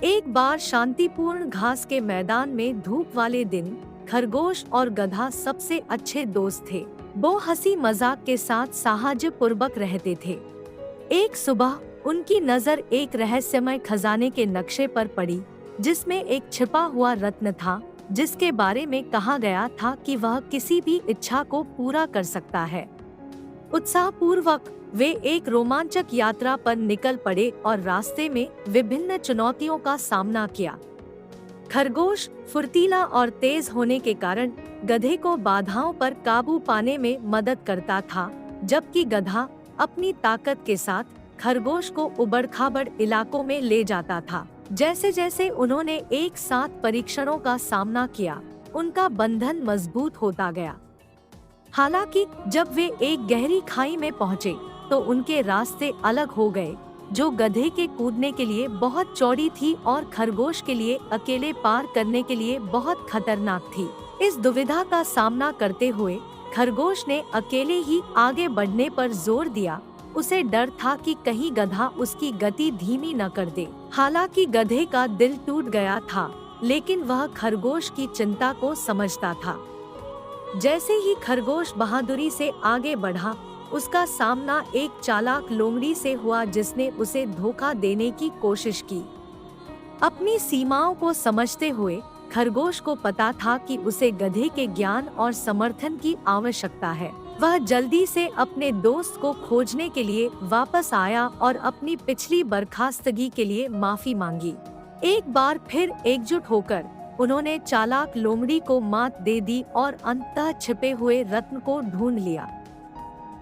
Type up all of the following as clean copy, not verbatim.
एक बार शांतिपूर्ण घास के मैदान में धूप वाले दिन खरगोश और गधा सबसे अच्छे दोस्त थे। वो हंसी मजाक के साथ साहज पूर्वक रहते थे। एक सुबह उनकी नजर एक रहस्यमय खजाने के नक्शे पर पड़ी, जिसमें एक छिपा हुआ रत्न था, जिसके बारे में कहा गया था कि वह किसी भी इच्छा को पूरा कर सकता है। उत्साहपूर्वक वे एक रोमांचक यात्रा पर निकल पड़े और रास्ते में विभिन्न चुनौतियों का सामना किया। खरगोश फुर्तीला और तेज होने के कारण गधे को बाधाओं पर काबू पाने में मदद करता था, जबकि गधा अपनी ताकत के साथ खरगोश को उबड़-खाबड़ इलाकों में ले जाता था। जैसे जैसे उन्होंने एक साथ परीक्षणों का सामना किया, उनका बंधन मजबूत होता गया। हालांकि जब वे एक गहरी खाई में पहुंचे, तो उनके रास्ते अलग हो गए, जो गधे के कूदने के लिए बहुत चौड़ी थी और खरगोश के लिए अकेले पार करने के लिए बहुत खतरनाक थी। इस दुविधा का सामना करते हुए खरगोश ने अकेले ही आगे बढ़ने पर जोर दिया। उसे डर था कि कहीं गधा उसकी गति धीमी न कर दे। हालांकि गधे का दिल टूट गया था, लेकिन वह खरगोश की चिंता को समझता था। जैसे ही खरगोश बहादुरी से आगे बढ़ा, उसका सामना एक चालाक लोमड़ी से हुआ, जिसने उसे धोखा देने की कोशिश की। अपनी सीमाओं को समझते हुए खरगोश को पता था कि उसे गधे के ज्ञान और समर्थन की आवश्यकता है। वह जल्दी से अपने दोस्त को खोजने के लिए वापस आया और अपनी पिछली बर्खास्तगी के लिए माफी मांगी। एक बार फिर एकजुट होकर उन्होंने चालाक लोमड़ी को मात दे दी और अंततः छिपे हुए रत्न को ढूंढ लिया।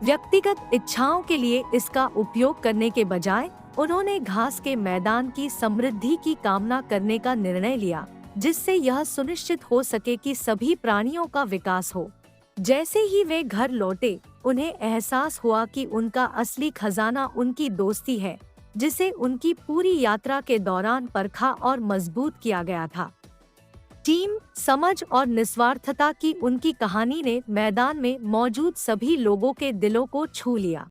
व्यक्तिगत इच्छाओं के लिए इसका उपयोग करने के बजाय उन्होंने घास के मैदान की समृद्धि की कामना करने का निर्णय लिया, जिससे यह सुनिश्चित हो सके कि सभी प्राणियों का विकास हो। जैसे ही वे घर लौटे, उन्हें एहसास हुआ कि उनका असली खजाना उनकी दोस्ती है, जिसे उनकी पूरी यात्रा के दौरान परखा और मजबूत किया गया था। टीम, समझ और निस्वार्थता की उनकी कहानी ने मैदान में मौजूद सभी लोगों के दिलों को छू लिया।